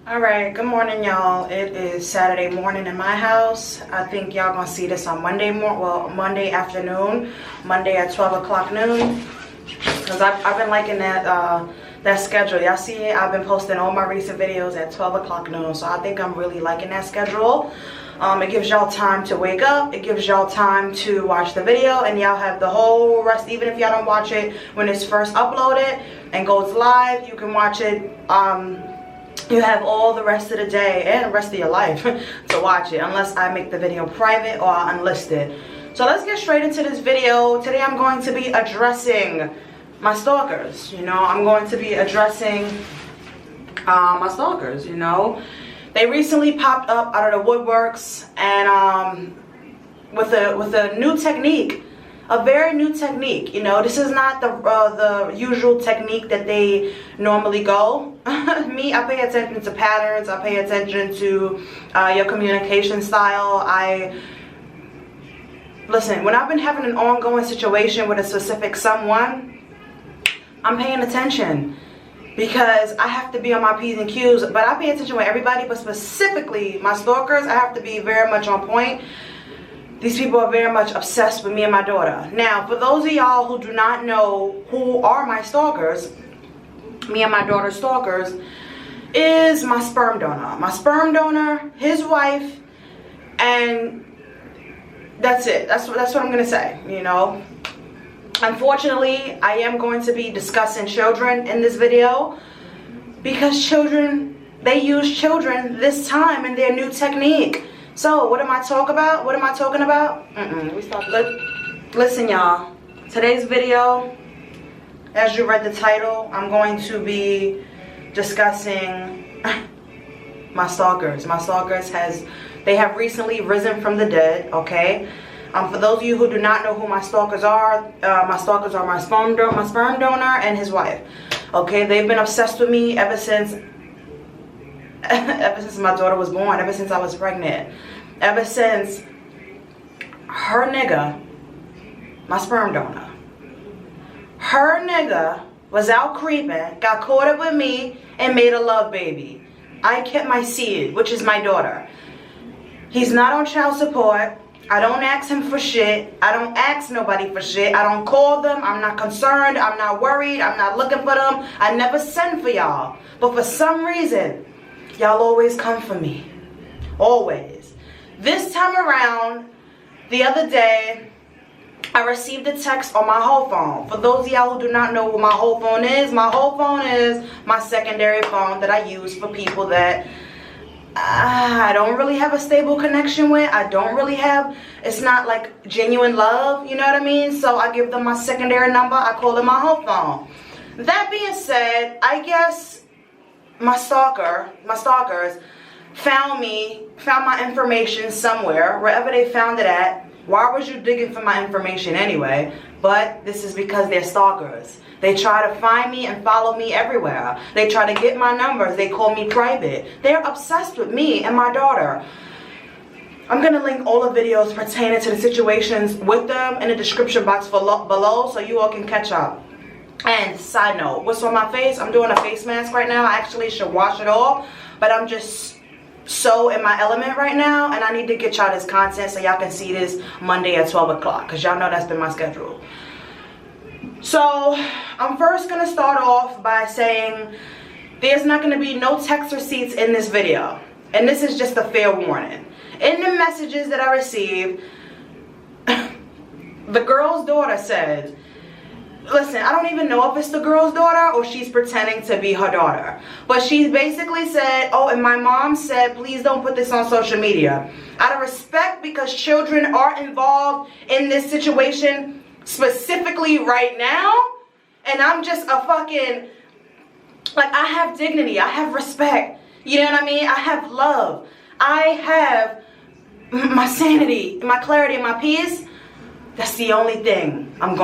Alright, good morning y'all. It is Saturday morning in my house. I think y'all gonna see this on Monday afternoon, Monday at 12 o'clock noon. Because I've been liking that schedule. Y'all see it? I've been posting all my recent videos at 12 o'clock noon. So I think I'm really liking that schedule. It gives y'all time to wake up. It gives y'all time to watch the video. And y'all have the whole rest, even if y'all don't watch it when it's first uploaded and goes live, you can watch it. You have all the rest of the day and the rest of your life to watch it, unless I make the video private or I unlist it. So let's get straight into this video. Today I'm going to be addressing my stalkers. You know, I'm going to be addressing my stalkers. You know, they recently popped up out of the woodworks and with a new technique. A very new technique. You know, this is not the usual technique that they normally go. Me, I pay attention to patterns. I pay attention to your communication style. Listen, when I've been having an ongoing situation with a specific someone, I'm paying attention because I have to be on my P's and Q's. But I pay attention with everybody, but specifically my stalkers, I have to be very much on point. These people are very much obsessed with me and my daughter. Now, for those of y'all who do not know who are my stalkers, me and my daughter's stalkers, is my sperm donor. My sperm donor, his wife, and that's it. That's what I'm going to say, you know. Unfortunately, I am going to be discussing children in this video because children, they use children this time in their new technique. So, what am I talking about? What am I talking about? Listen, y'all. Today's video, as you read the title, I'm going to be discussing my stalkers. My stalkers they have recently risen from the dead, okay? For those of you who do not know who my stalkers are my sperm donor and his wife. Okay, they've been obsessed with me ever since my daughter was born, ever since I was pregnant, ever since her nigga, my sperm donor, her nigga was out creeping, got caught up with me, and made a love baby. I kept my seed, which is my daughter. He's not on child support. I don't ask him for shit. I don't ask nobody for shit. I don't call them. I'm not concerned. I'm not worried. I'm not looking for them. I never send for y'all. But for some reason, y'all always come for me. Always. This time around, the other day, I received a text on my whole phone. For those of y'all who do not know what my whole phone is my secondary phone that I use for people that I don't really have a stable connection with. It's not like genuine love, you know what I mean? So I give them my secondary number. I call them my whole phone. That being said, I guess my stalkers found my information somewhere, wherever they found it at. Why was you digging for my information anyway? But this is because they're stalkers. They try to find me and follow me everywhere. They try to get my numbers. They call me private. They're obsessed with me and my daughter. I'm going to link all the videos pertaining to the situations with them in the description box below so you all can catch up. And side note, what's on my face? I'm doing a face mask right now. I actually should wash it off, but I'm just so in my element right now, and I need to get y'all this content so y'all can see this Monday at 12 o'clock, because y'all know that's been my schedule. So I'm first going to start off by saying there's not going to be no text receipts in this video, and this is just a fair warning. In the messages that I received, the girl's daughter said, listen, I don't even know if it's the girl's daughter or she's pretending to be her daughter. But she basically said, oh, and my mom said, please don't put this on social media. Out of respect, because children are involved in this situation specifically right now. And I'm just a fucking, like, I have dignity. I have respect. You know what I mean? I have love. I have my sanity, my clarity, and my peace. That's the only thing I'm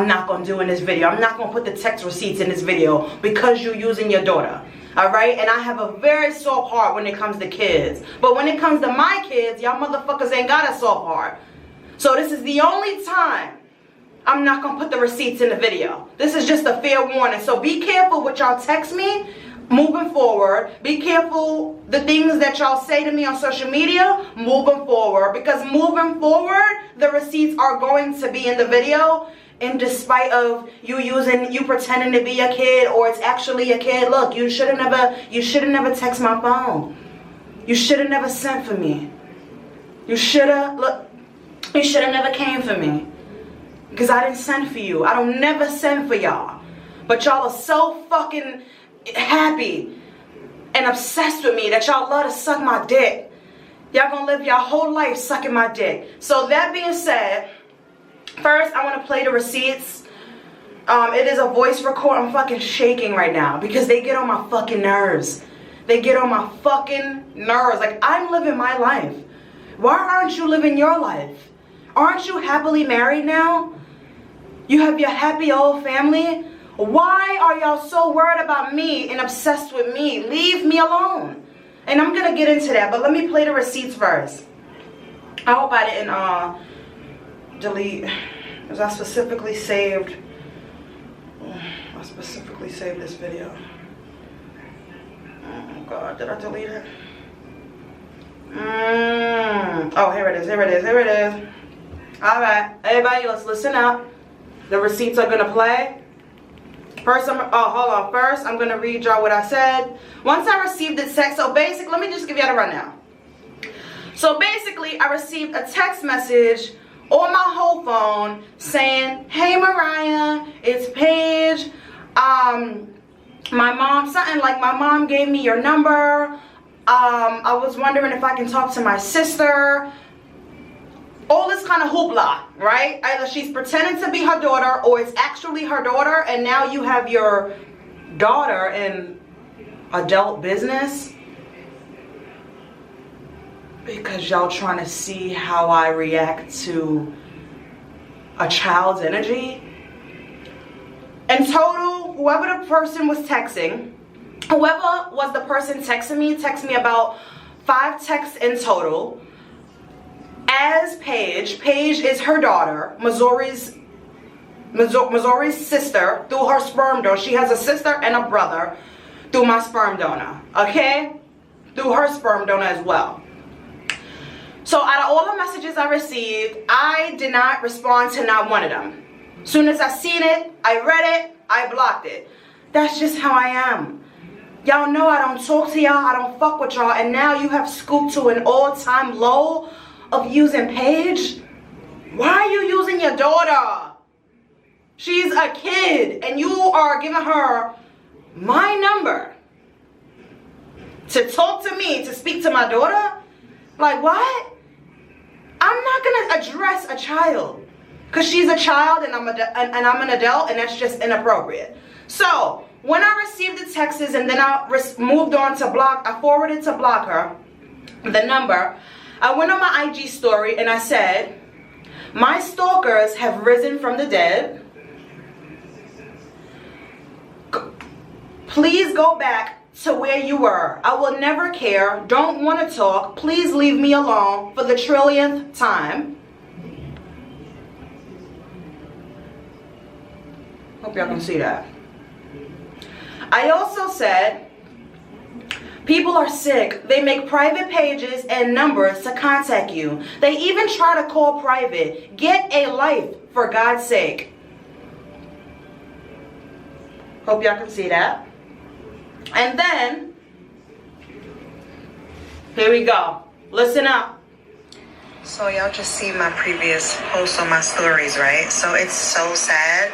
not gonna do in this video. I'm not gonna put the text receipts in this video because you're using your daughter. Alright? And I have a very soft heart when it comes to kids. But when it comes to my kids, y'all motherfuckers ain't got a soft heart. So this is the only time I'm not gonna put the receipts in the video. This is just a fair warning. So be careful what y'all text me. moving forward. Be careful the things that y'all say to me on social media moving forward, because moving forward the receipts are going to be in the video, and despite of you pretending to be a kid or it's actually a kid. Look, you should have never text my phone. You should have never sent for me. You should have never came for me, because I didn't send for you. I don't never send for y'all, but y'all are so fucking happy and obsessed with me that y'all love to suck my dick. Y'all gonna live your whole life sucking my dick. So that being said, first I want to play the receipts. It is a voice record. I'm fucking shaking right now because they get on my fucking nerves. They get on my fucking nerves. Like, I'm living my life. Why aren't you living your life? Aren't you happily married now? You have your happy old family. Why are y'all so worried about me and obsessed with me? Leave me alone. And I'm gonna get into that, but let me play the receipts first. I hope I didn't delete, because I specifically saved this video. Oh God, did I delete it? Oh, here it is. All right, everybody, let's listen up. The receipts are gonna play. First, First, I'm gonna read y'all what I said. Once I received the text, so basically, let me just give y'all the rundown. So basically, I received a text message on my whole phone saying, "Hey Mariah, it's Paige. My mom gave me your number. I was wondering if I can talk to my sister." All this kind of hoopla, right? Either she's pretending to be her daughter or it's actually her daughter, and now you have your daughter in adult business because y'all trying to see how I react to a child's energy. In total, whoever the person was texting, whoever was the person texted me about 5 texts in total. As Paige is her daughter, Missouri's sister, through her sperm donor. She has a sister and a brother through my sperm donor, okay? Through her sperm donor as well. So out of all the messages I received, I did not respond to not one of them. As soon as I seen it, I read it, I blocked it. That's just how I am. Y'all know I don't talk to y'all, I don't fuck with y'all, and now you have scooped to an all-time low of using Paige? Why are you using your daughter? She's a kid and you are giving her my number to talk to me, to speak to my daughter? Like, what? I'm not gonna address a child because she's a child and I'm an adult, and that's just inappropriate. So when I received the texts and then I moved on to block, I forwarded to block her the number. I went on my IG story and I said, "My stalkers have risen from the dead. Please go back to where you were. I will never care. Don't want to talk. Please leave me alone for the trillionth time." Hope y'all can see that. I also said, "People are sick. They make private pages and numbers to contact you. They even try to call private. Get a life, for God's sake." Hope y'all can see that. And then, here we go. Listen up. So y'all just see my previous posts on my stories, right? So it's so sad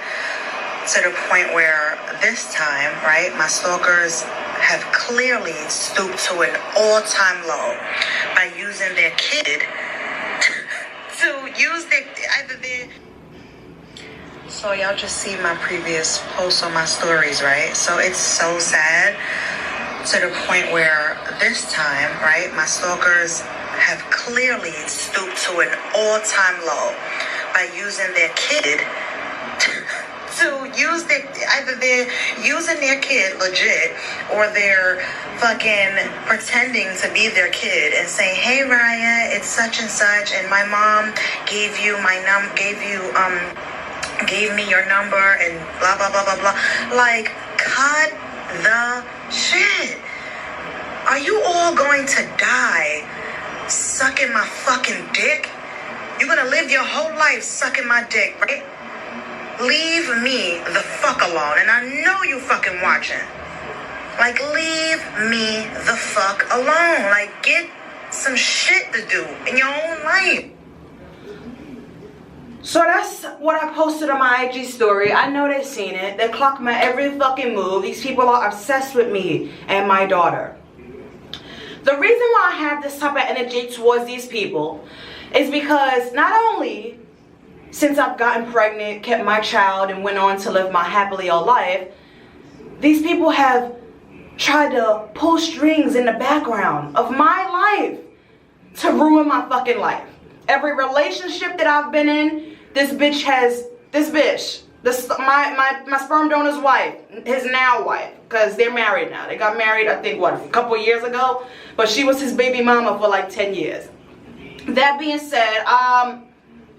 to the point where this time, right, my stalkers have clearly stooped to an all-time low by using their kid to use their So y'all just see my previous posts on my stories, right? So it's so sad to the point where this time, right, my stalkers have clearly stooped to an all-time low by using their kid to use either they're using their kid legit, or they're fucking pretending to be their kid and saying, "Hey Raya, it's such and such, and my mom gave me your number," and blah blah blah blah blah. Like, cut the Shit. Are you all going to die sucking my fucking dick? You're gonna live your whole life sucking my dick, right? Leave me the fuck alone. And I know you fucking watching. Like, leave me the fuck alone. Like, get some shit to do in your own life. So that's what I posted on my IG story. I know they've seen it. They clock my every fucking move. These people are obsessed with me and my daughter. The reason why I have this type of energy towards these people is because not only since I've gotten pregnant, kept my child, and went on to live my happily ever life, these people have tried to pull strings in the background of my life to ruin my fucking life. Every relationship that I've been in, my sperm donor's wife, his now wife, because they're married now. They got married, I think, a couple years ago, but she was his baby mama for like 10 years. That being said,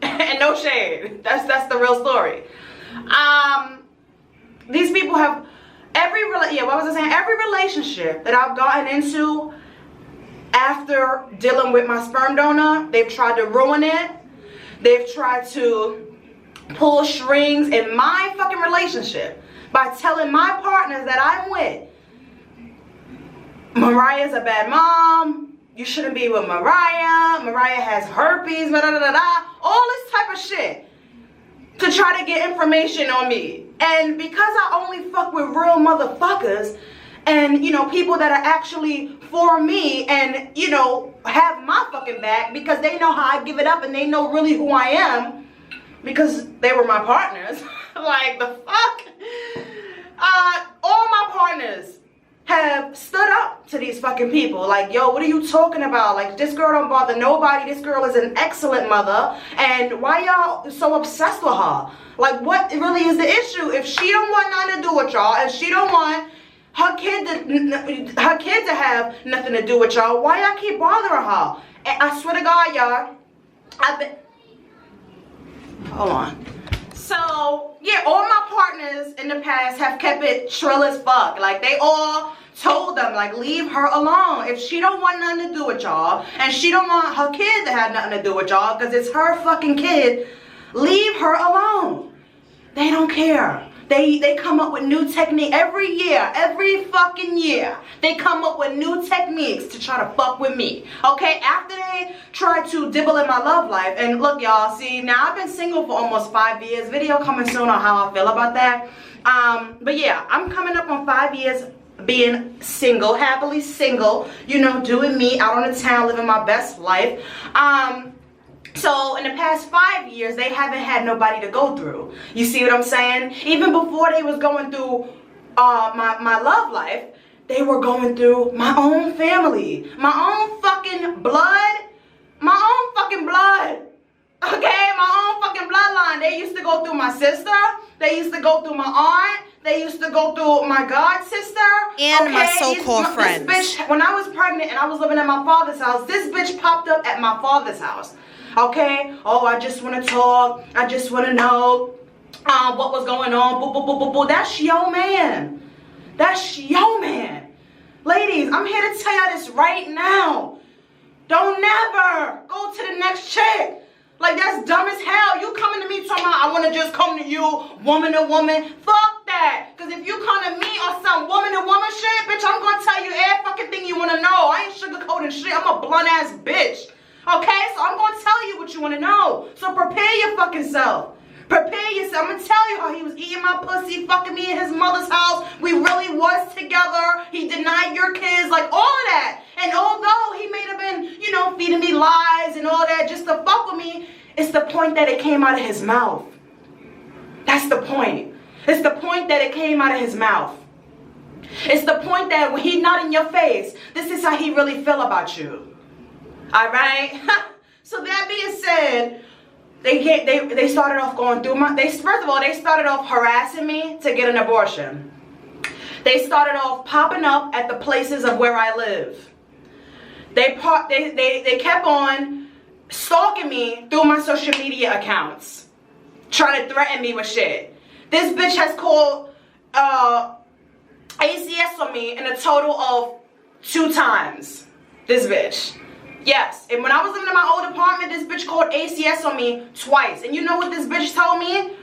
and no shade, that's the real story. These people have every relationship that I've gotten into after dealing with my sperm donor, they've tried to ruin it. They've tried to pull strings in my fucking relationship by telling my partners that I'm with, Mariah's a bad mom, you shouldn't be with Mariah has herpes, blah, blah, blah, blah, all this type of shit to try to get information on me. And because I only fuck with real motherfuckers and, you know, people that are actually for me and, you know, have my fucking back because they know how I give it up and they know really who I am because they were my partners. Like, the fuck? All my partners have stood up to these fucking people. Like, yo, what are you talking about? Like, this girl don't bother nobody. This girl is an excellent mother. And why y'all so obsessed with her? Like, what really is the issue? If she don't want nothing to do with y'all, and she don't want her kid to have nothing to do with y'all, why y'all keep bothering her? And I swear to God, y'all, hold on. So, yeah, all my partners in the past have kept it shrill as fuck. Like, they all told them, like, leave her alone. If she don't want nothing to do with y'all, and she don't want her kid to have nothing to do with y'all, because it's her fucking kid, leave her alone. They don't care. They come up with new technique every year, every fucking year. They come up with new techniques to try to fuck with me. Okay, after they try to dibble in my love life, and look, y'all, see, now I've been single for almost 5 years. Video coming soon on how I feel about that. But yeah, I'm coming up on 5 years being single, happily single, you know, doing me, out on the town, living my best life. So in the past 5 years, they haven't had nobody to go through. You see what I'm saying? Even before they was going through my love life, they were going through my own family, my own fucking blood, okay, my own fucking bloodline. They used to go through my sister, they used to go through my aunt, they used to go through my god sister, and okay? my so-called friends. This bitch, when I was pregnant and I was living at my father's house, this bitch popped up at my father's house. Okay, oh, I just want to talk, I just want to know what was going on, boo, boo, boo, boo, boo. That's your man. That's your man. Ladies, I'm here to tell y'all this right now. Don't never go to the next chick. Like, that's dumb as hell. You coming to me talking about, I want to just come to you, woman to woman. Fuck that. Because if you come to me on some woman to woman shit, bitch, I'm going to tell you every fucking thing you want to know. I ain't sugarcoating shit. I'm a blunt ass bitch. Okay, so I'm going to tell you what you want to know. So prepare your fucking self. Prepare yourself. I'm going to tell you how he was eating my pussy, fucking me in his mother's house. We really was together. He denied your kids, like all of that. And although he may have been, you know, feeding me lies and all that just to fuck with me, it's the point that it came out of his mouth. That's the point. It's the point that it came out of his mouth. It's the point that when he not in your face, this is how he really feel about you. All right. So that being said, they started off going through first of all, they started off harassing me to get an abortion. They started off popping up at the places of where I live. They kept on stalking me through my social media accounts, trying to threaten me with shit. This bitch has called ACS on me in a total of 2 times. This bitch. Yes, and when I was living in my old apartment, this bitch called ACS on me twice. And you know what this bitch told me?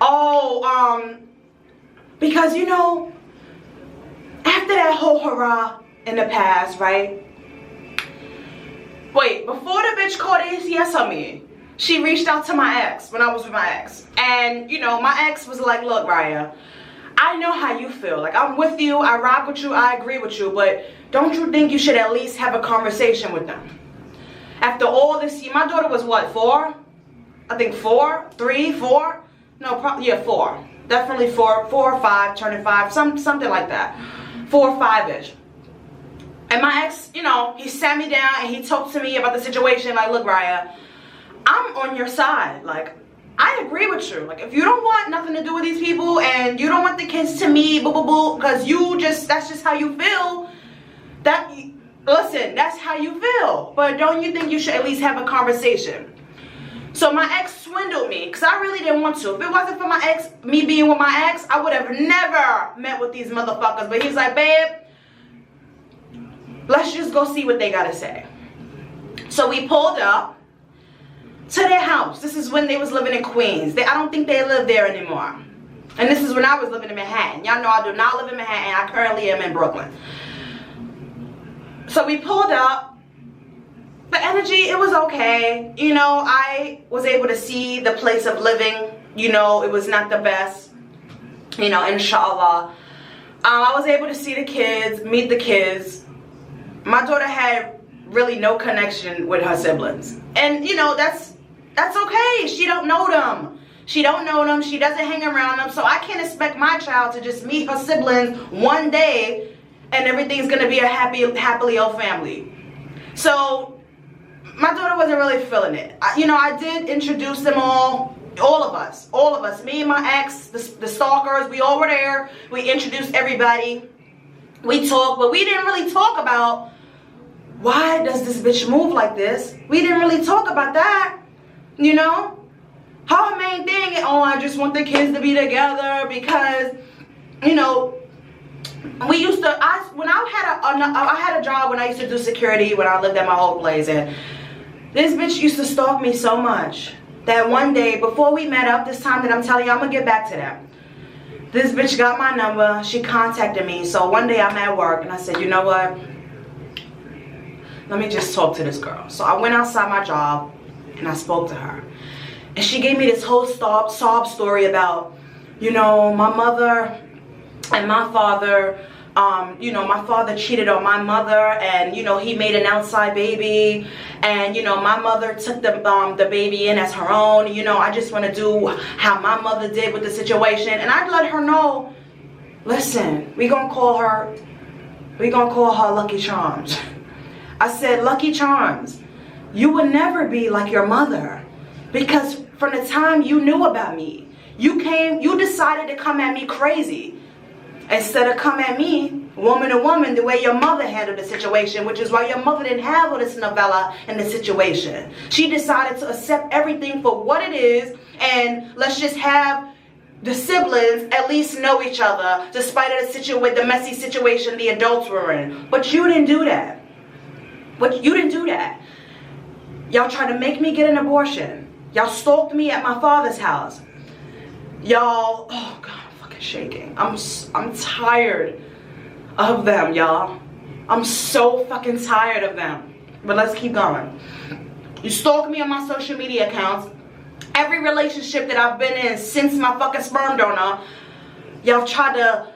Oh, because you know, after that whole hurrah in the past, right? Wait, before the bitch called ACS on me, she reached out to my ex when I was with my ex. And, you know, my ex was like, look, Raya, I know how you feel. Like, I'm with you, I rock with you, I agree with you, but don't you think you should at least have a conversation with them? After all this year, my daughter was what, 4? I think 4, 3, 4? No, probably, yeah, 4. Definitely 4 or 5, turning 5, something like that. 4 or 5-ish. And my ex, you know, he sat me down and he talked to me about the situation. Like, look, Raya, I'm on your side. Like, I agree with you. Like, if you don't want nothing to do with these people and you don't want the kids to meet, boo, boo, boo, because that's just how you feel, listen, that's how you feel. But don't you think you should at least have a conversation? So my ex swindled me because I really didn't want to. If it wasn't for my ex, me being with my ex, I would have never met with these motherfuckers. But he's like, babe, let's just go see what they got to say. So we pulled up to their house. This is when they was living in Queens. I don't think they live there anymore. And this is when I was living in Manhattan. Y'all know I do not live in Manhattan. I currently am in Brooklyn. So we pulled up. The energy, it was okay. You know, I was able to see the place of living. You know, it was not the best. You know, inshallah. I was able to see the kids, meet the kids. My daughter had really no connection with her siblings. And, you know, that's okay. She don't know them. She don't know them. She doesn't hang around them. So I can't expect my child to just meet her siblings one day and everything's going to be a happily old family. So my daughter wasn't really feeling it. You know, I did introduce them all of us, me and my ex, the stalkers, we all were there. We introduced everybody. We talked, but we didn't really talk about why does this bitch move like this. We didn't really talk about that, you know. Her main thing, oh, I just want the kids to be together because, you know, we used to, I had a job when I used to do security when I lived at my old place, and this bitch used to stalk me so much that one day, before we met up, this time that I'm telling you, I'm going to get back to that. This bitch got my number. She contacted me. So one day I'm at work and I said, you know what? Let me just talk to this girl. So I went outside my job and I spoke to her. And she gave me this whole sob story about, you know, my mother and my father. You know, my father cheated on my mother and, you know, he made an outside baby. And, you know, my mother took the baby in as her own. You know, I just want to do how my mother did with the situation. And I'd let her know, listen, we gonna call her Lucky Charms. I said, Lucky Charms, you would never be like your mother. Because from the time you knew about me, you decided to come at me crazy. Instead of come at me, woman to woman, the way your mother handled the situation, which is why your mother didn't have all this novella in the situation. She decided to accept everything for what it is, and let's just have the siblings at least know each other, despite the messy situation the adults were in. But you didn't do that. Y'all tried to make me get an abortion. Y'all stalked me at my father's house. Y'all, oh God. Shaking. I'm tired of them, y'all. I'm so fucking tired of them. But let's keep going. You stalk me on my social media accounts. Every relationship that I've been in since my fucking sperm donor, y'all tried to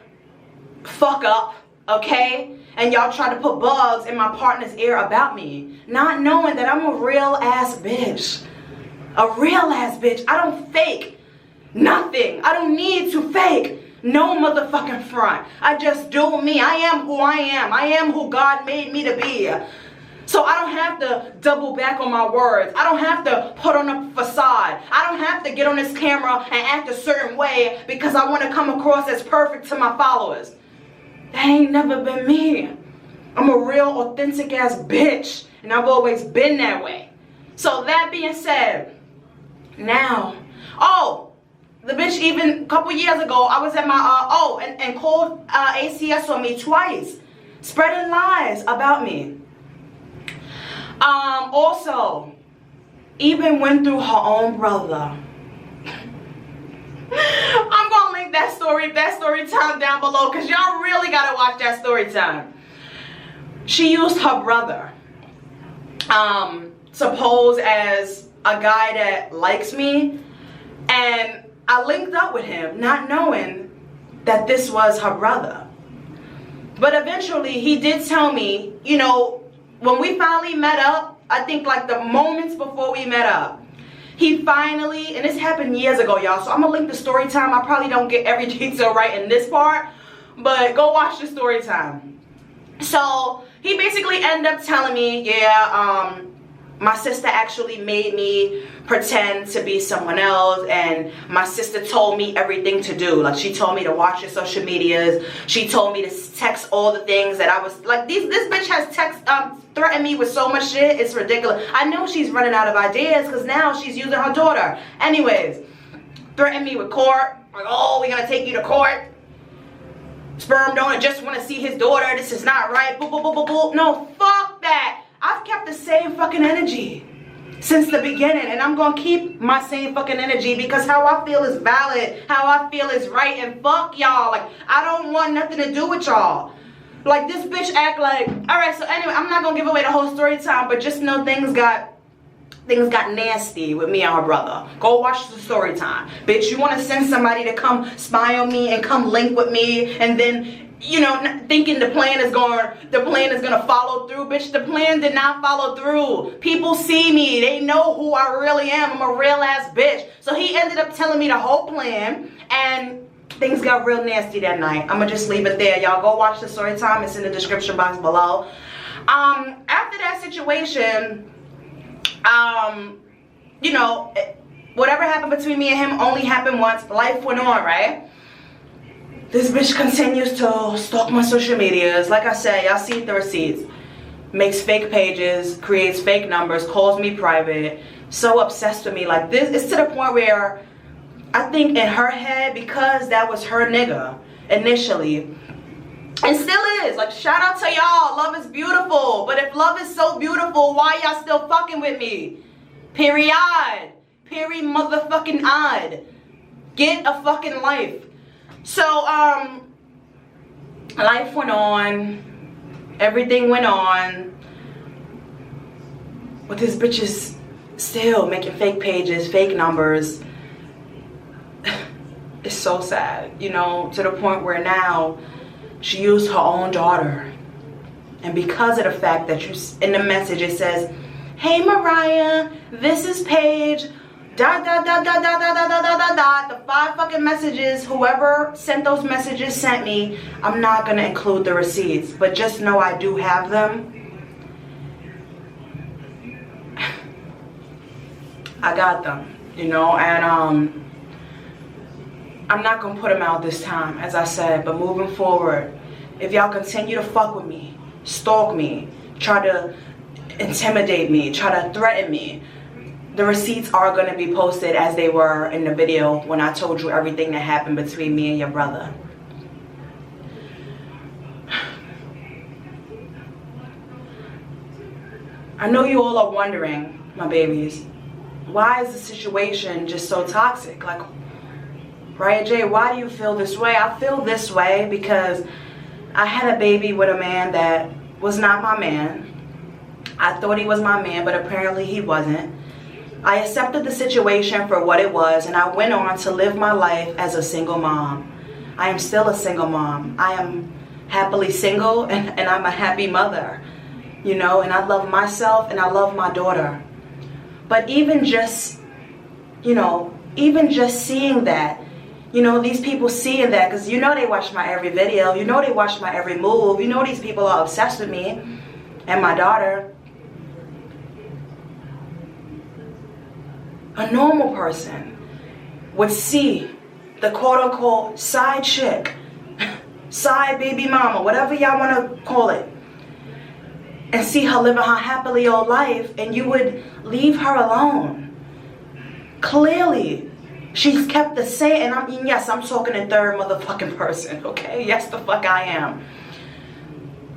fuck up, okay? And y'all tried to put bugs in my partner's ear about me, not knowing that I'm a real ass bitch. A real ass bitch. I don't fake nothing. I don't need to fake no motherfucking front. I just do me. I am who I am. I am who God made me to be. So I don't have to double back on my words. I don't have to put on a facade. I don't have to get on this camera and act a certain way because I want to come across as perfect to my followers. That ain't never been me. I'm a real authentic ass bitch, and I've always been that way. So that being said, now, oh, The bitch, even a couple years ago, I was at my, and called ACS on me twice, spreading lies about me. Also, even went through her own brother. I'm gonna link that story time down below, because y'all really gotta watch that story time. She used her brother, suppose as a guy that likes me, and I linked up with him, not knowing that this was her brother. But eventually, he did tell me, you know, when we finally met up, I think like the moments before we met up, he finally, and this happened years ago, y'all, so I'm gonna link the story time. I probably don't get every detail right in this part, but go watch the story time. So he basically ended up telling me, yeah, my sister actually made me pretend to be someone else, and my sister told me everything to do. Like, she told me to watch your social medias. She told me to text all the things that I was like. This bitch has threatened me with so much shit. It's ridiculous. I know she's running out of ideas because now she's using her daughter. Anyways, threatened me with court. Like, oh, we're gonna take you to court. Sperm donor just want to see his daughter. This is not right. Boo, boo, boo, boo, boo. No, fuck that. I've kept the same fucking energy since the beginning, and I'm gonna keep my same fucking energy, because how I feel is valid, how I feel is right, and fuck y'all. Like, I don't want nothing to do with y'all. Like, this bitch act like, alright, so anyway, I'm not gonna give away the whole story time, but just know things got nasty with me and her brother. Go watch the story time. Bitch, you wanna send somebody to come spy on me and come link with me, and then, you know, thinking the plan is gonna follow through. Bitch, the plan did not follow through. People see me. They know who I really am. I'm a real ass bitch. So he ended up telling me the whole plan, and things got real nasty that night. I'm gonna just leave it there. Y'all go watch the story time. It's in the description box below. After that situation, you know, whatever happened between me and him only happened once. Life went on, right? This bitch continues to stalk my social medias. Like I said, y'all see the receipts. Makes fake pages, creates fake numbers, calls me private. So obsessed with me. Like, this, it's to the point where I think in her head, because that was her nigga initially, and still is. Like, shout out to y'all. Love is beautiful. But if love is so beautiful, why y'all still fucking with me? Period. Period motherfucking odd. Get a fucking life. So, life went on, everything went on, but this bitch is still making fake pages, fake numbers. It's so sad, you know, to the point where now she used her own daughter. And because of the fact that in the message it says, hey Mariah, this is Paige, the 5 fucking messages, whoever sent those messages sent me, I'm not gonna include the receipts, but just know I do have them. I got them, you know, and I'm not gonna put them out this time, as I said, but moving forward, if y'all continue to fuck with me, stalk me, try to intimidate me, try to threaten me, the receipts are going to be posted as they were in the video when I told you everything that happened between me and your brother. I know you all are wondering, my babies, why is the situation just so toxic? Like, Riah J, why do you feel this way? I feel this way because I had a baby with a man that was not my man. I thought he was my man, but apparently he wasn't. I accepted the situation for what it was, and I went on to live my life as a single mom. I am still a single mom. I am happily single, and I'm a happy mother, you know, and I love myself and I love my daughter. But even just, you know, even just seeing that, you know, these people seeing that, because you know they watch my every video, you know they watch my every move, you know these people are obsessed with me and my daughter. A normal person would see the quote-unquote side chick, side baby mama, whatever y'all want to call it, and see her living her happily old life, and you would leave her alone. Clearly, She's kept the same, and yes, I'm talking in third motherfucking person, okay? Yes, the fuck I am.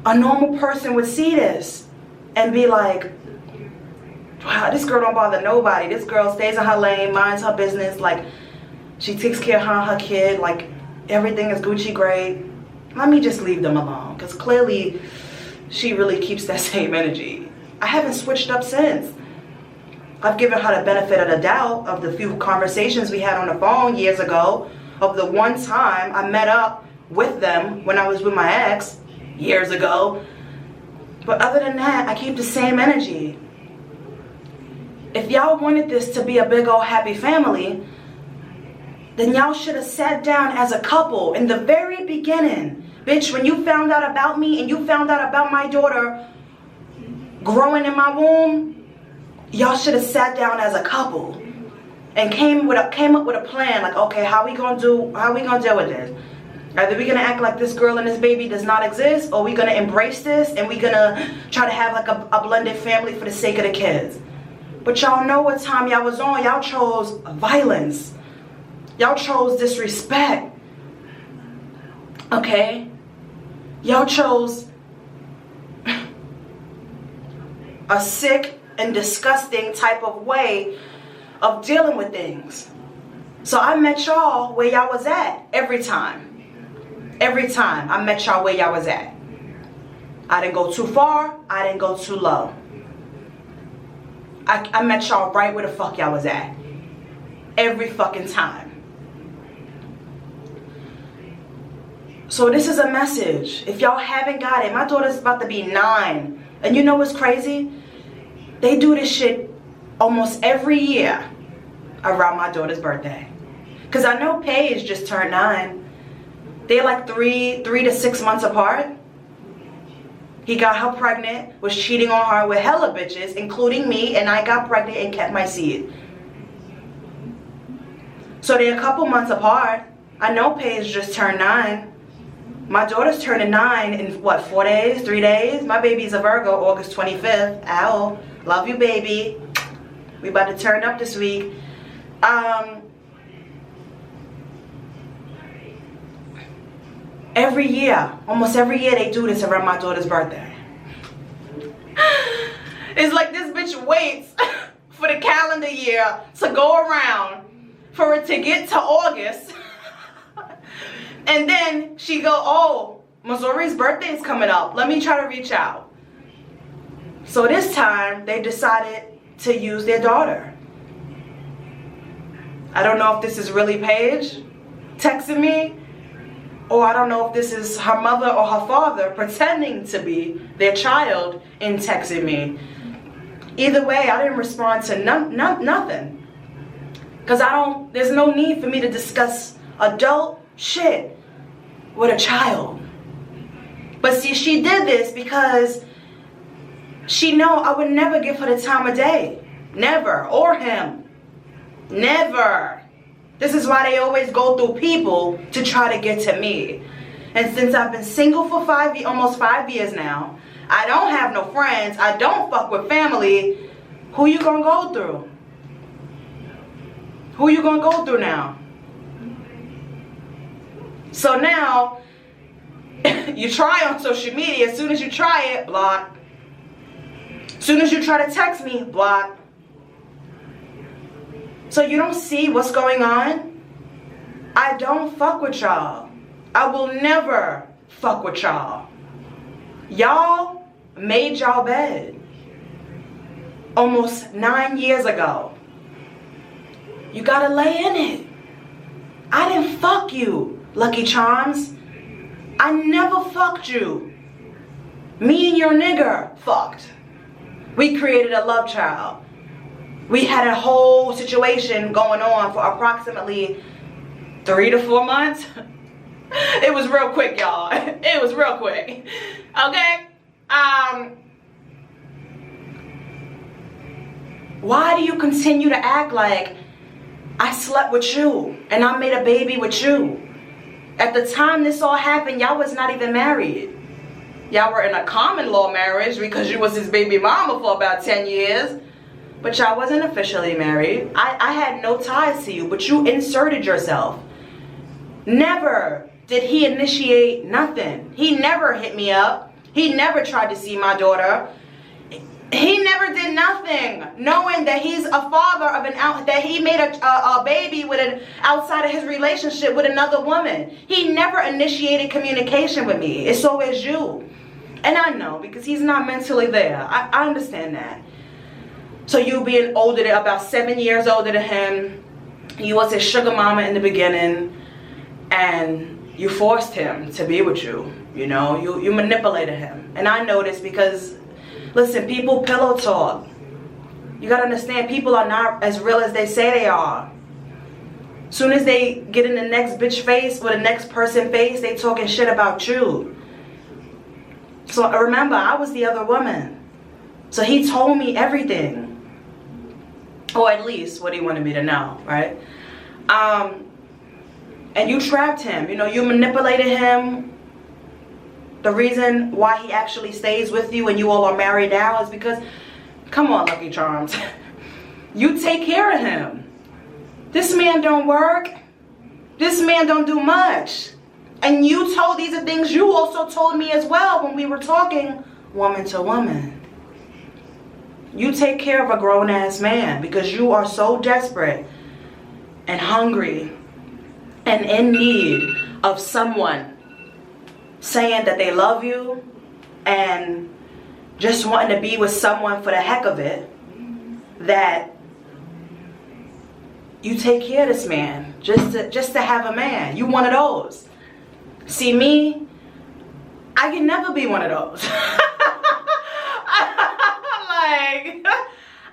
A normal person would see this and be like, wow, this girl don't bother nobody. This girl stays in her lane, minds her business, like, she takes care of her and her kid, like, everything is Gucci great. Let me just leave them alone, because clearly she really keeps that same energy. I haven't switched up since. I've given her the benefit of the doubt of the few conversations we had on the phone years ago, of the one time I met up with them when I was with my ex years ago. But other than that, I keep the same energy. If y'all wanted this to be a big old happy family, then y'all should have sat down as a couple in the very beginning. Bitch, when you found out about me and you found out about my daughter growing in my womb, y'all should have sat down as a couple and came up with a plan, like, okay, how we gonna deal with this? Either we gonna act like this girl and this baby does not exist, or we gonna embrace this and we gonna try to have like a blended family for the sake of the kids. But y'all know what time y'all was on. Y'all chose violence. Y'all chose disrespect. Okay? Y'all chose a sick and disgusting type of way of dealing with things. So I met y'all where y'all was at every time. Every time I met y'all where y'all was at. I didn't go too far. I didn't go too low. I met y'all right where the fuck y'all was at. Every fucking time. So this is a message. If y'all haven't got it, my daughter's about to be 9. And you know what's crazy? They do this shit almost every year around my daughter's birthday. Because I know Paige just turned 9. They're like 3 to 6 months apart. He got her pregnant, was cheating on her with hella bitches, including me, and I got pregnant and kept my seed. So they're a couple months apart. I know Paige just turned 9. My daughter's turning 9 in what, 4 days, 3 days? My baby's a Virgo, August 25th. Ow, love you, baby. We about to turn up this week. Every year, almost every year, they do this around my daughter's birthday. It's like this bitch waits for the calendar year to go around for it to get to August. And then she go, oh, Missouri's birthday is coming up. Let me try to reach out. So this time, they decided to use their daughter. I don't know if this is really Paige texting me, or I don't know if this is her mother or her father pretending to be their child and texting me. Either way, I didn't respond to nothing. Because there's no need for me to discuss adult shit with a child. But see, she did this because she know I would never give her the time of day. Never. Or him. Never. This is why they always go through people to try to get to me. And since I've been single for almost 5 years now, I don't have no friends, I don't fuck with family, who you gonna go through? Who you gonna go through now? So now, you try on social media, as soon as you try it, block. As soon as you try to text me, block. So you don't see what's going on? I don't fuck with y'all. I will never fuck with y'all. Y'all made y'all bed almost 9 years ago. You gotta lay in it. I didn't fuck you, Lucky Charms. I never fucked you. Me and your nigger fucked. We created a love child. We had a whole situation going on for approximately 3 to 4 months. It was real quick, y'all. It was real quick. Okay? Why do you continue to act like I slept with you and I made a baby with you? At the time this all happened, y'all was not even married. Y'all were in a common law marriage because you was his baby mama for about 10 years. but y'all wasn't officially married. I had no ties to you, but you inserted yourself. Never did he initiate nothing. He never hit me up. He never tried to see my daughter. He never did nothing, knowing that he's a father of that he made a baby with an outside of his relationship with another woman. He never initiated communication with me. It's always you. And I know, because he's not mentally there. I understand that. So you being older, about 7 years older than him, you was his sugar mama in the beginning, and you forced him to be with you. You know, you manipulated him. And I know this because, listen, people pillow talk. You gotta understand, people are not as real as they say they are. Soon as they get in the next bitch face or the next person face, they talking shit about you. So remember, I was the other woman. So he told me everything. Or at least what he wanted me to know, right? And you trapped him. You know, you manipulated him. The reason why he actually stays with you and you all are married now is because, come on, Lucky Charms, you take care of him. This man don't work. This man don't do much. And you told, these are things you also told me as well when we were talking woman to woman. You take care of a grown-ass man because you are so desperate and hungry and in need of someone saying that they love you and just wanting to be with someone for the heck of it, that you take care of this man just to have a man. You one of those. See me, I can never be one of those. Like,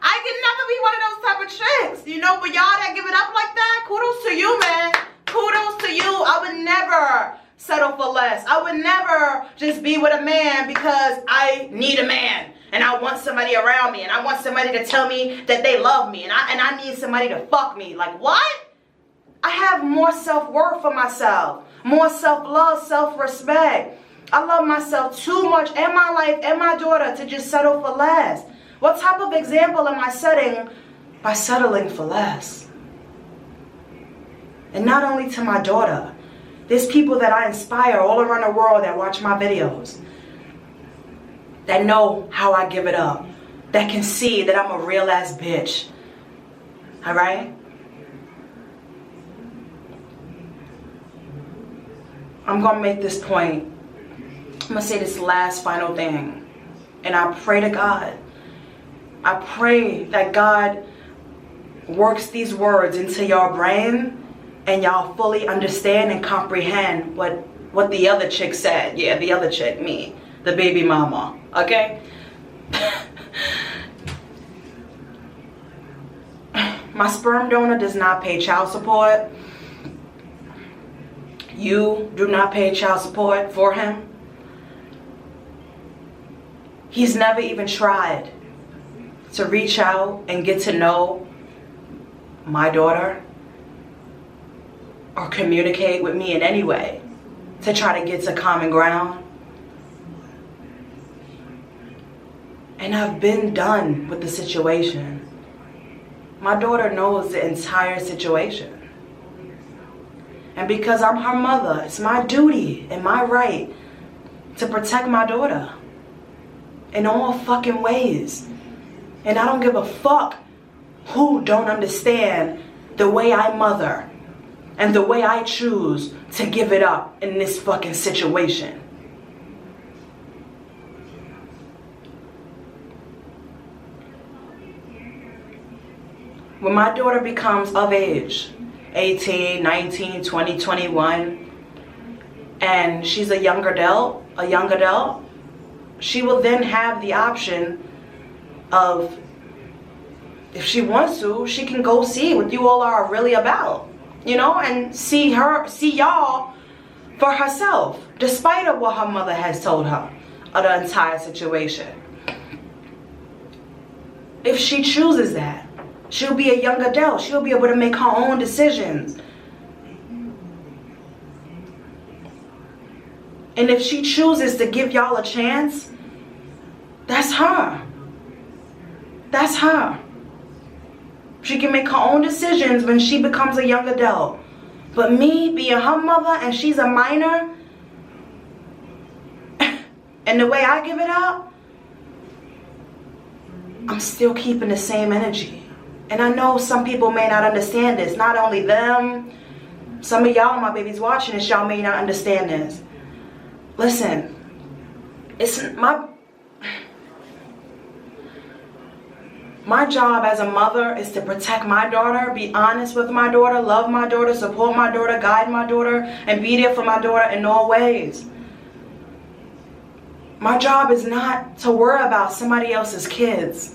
I can never be one of those type of chicks, you know. But y'all that give it up like that, kudos to you, man. Kudos to you. I would never settle for less. I would never just be with a man because I need a man and I want somebody around me and I want somebody to tell me that they love me and I need somebody to fuck me. Like, what? I have more self-worth for myself, more self-love, self-respect. I love myself too much and my life and my daughter to just settle for less. What type of example am I setting by settling for less? And not only to my daughter. There's people that I inspire all around the world that watch my videos, that know how I give it up, that can see that I'm a real ass bitch. Alright? I'm gonna make this point. I'm gonna say this last final thing. And I pray to God. I pray that God works these words into your brain and y'all fully understand and comprehend what the other chick said. Yeah, the other chick, me, the baby mama, okay? My sperm donor does not pay child support. You do not pay child support for him. He's never even tried to reach out and get to know my daughter or communicate with me in any way to try to get to common ground. And I've been done with the situation. My daughter knows the entire situation. And because I'm her mother, it's my duty and my right to protect my daughter in all fucking ways. And I don't give a fuck who don't understand the way I mother and the way I choose to give it up in this fucking situation. When my daughter becomes of age, 18, 19, 20, 21, and she's a young adult, she will then have the option of, if she wants to, she can go see what you all are really about, you know, and see y'all for herself, despite of what her mother has told her of the entire situation. If she chooses that, she'll be a young adult. She'll be able to make her own decisions. And if she chooses to give y'all a chance, that's her. That's her. She can make her own decisions when she becomes a young adult. But me being her mother and she's a minor, and the way I give it up, I'm still keeping the same energy. And I know some people may not understand this. Not only them, some of y'all, my babies watching this, y'all may not understand this. Listen, it's my job as a mother is to protect my daughter, be honest with my daughter, love my daughter, support my daughter, guide my daughter, and be there for my daughter in all ways. My job is not to worry about somebody else's kids.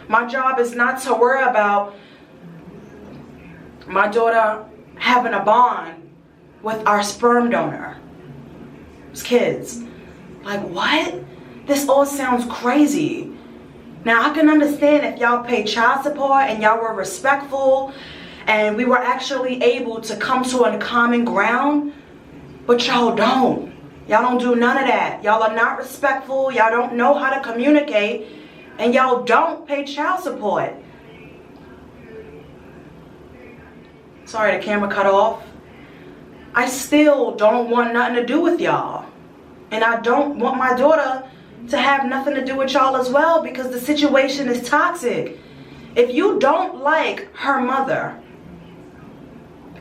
My job is not to worry about my daughter having a bond with our sperm donor's kids. Like, what? This all sounds crazy. Now, I can understand if y'all pay child support and y'all were respectful and we were actually able to come to a common ground, but y'all don't. Y'all don't do none of that. Y'all are not respectful. Y'all don't know how to communicate, and y'all don't pay child support. Sorry, the camera cut off. I still don't want nothing to do with y'all. And I don't want my daughter to have nothing to do with y'all as well, because the situation is toxic. If you don't like her mother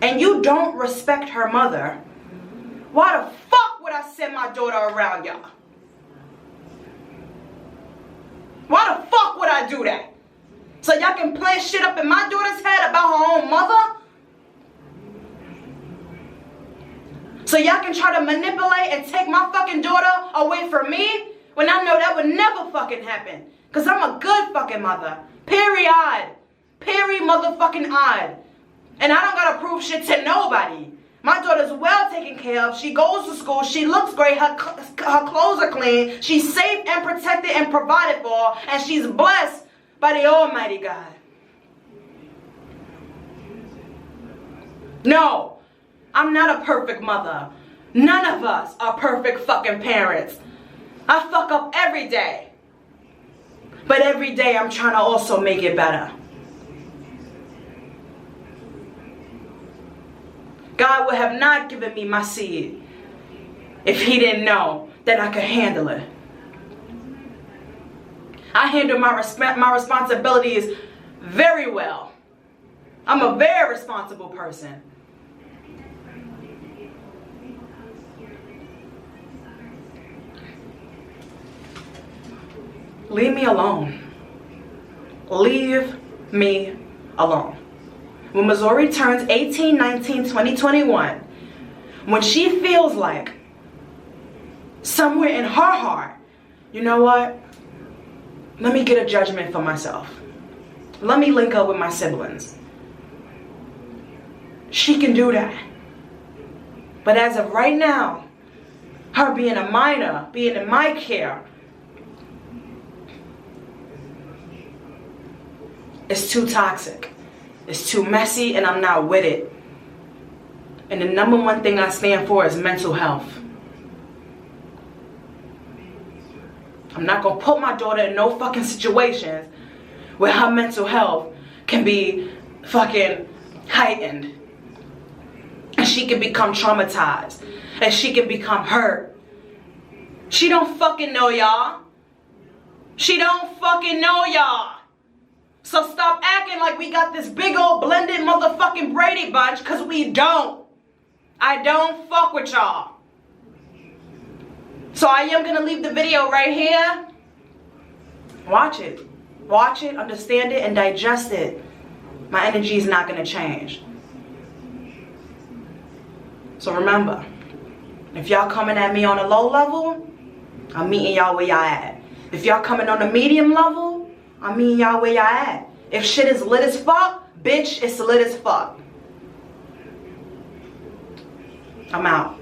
and you don't respect her mother, why the fuck would I send my daughter around y'all? Why the fuck would I do that? So y'all can play shit up in my daughter's head about her own mother? So y'all can try to manipulate and take my fucking daughter away from me? When I know that would never fucking happen. Because I'm a good fucking mother. Period. Period motherfucking odd. And I don't gotta prove shit to nobody. My daughter's well taken care of. She goes to school. She looks great. Her clothes are clean. She's safe and protected and provided for. And she's blessed by the Almighty God. No, I'm not a perfect mother. None of us are perfect fucking parents. I fuck up every day. But every day I'm trying to also make it better. God would have not given me my seed if he didn't know that I could handle it. I handle my responsibilities very well. I'm a very responsible person. Leave me alone. Leave me alone. When Missouri turns 18, 19, 20, 21, when she feels like somewhere in her heart, you know what? Let me get a judgment for myself. Let me link up with my siblings. She can do that. But as of right now, her being a minor, being in my care, it's too toxic. It's too messy, and I'm not with it. And the number one thing I stand for is mental health. I'm not going to put my daughter in no fucking situations where her mental health can be fucking heightened. And she can become traumatized. And she can become hurt. She don't fucking know y'all. She don't fucking know y'all. So stop acting like we got this big old blended motherfucking Brady Bunch, because we don't. I don't fuck with y'all. So I am going to leave the video right here. Watch it. Watch it, understand it, and digest it. My energy is not going to change. So remember, if y'all coming at me on a low level, I'm meeting y'all where y'all at. If y'all coming on a medium level, I'm meeting y'all where y'all at. If shit is lit as fuck, bitch, it's lit as fuck. I'm out.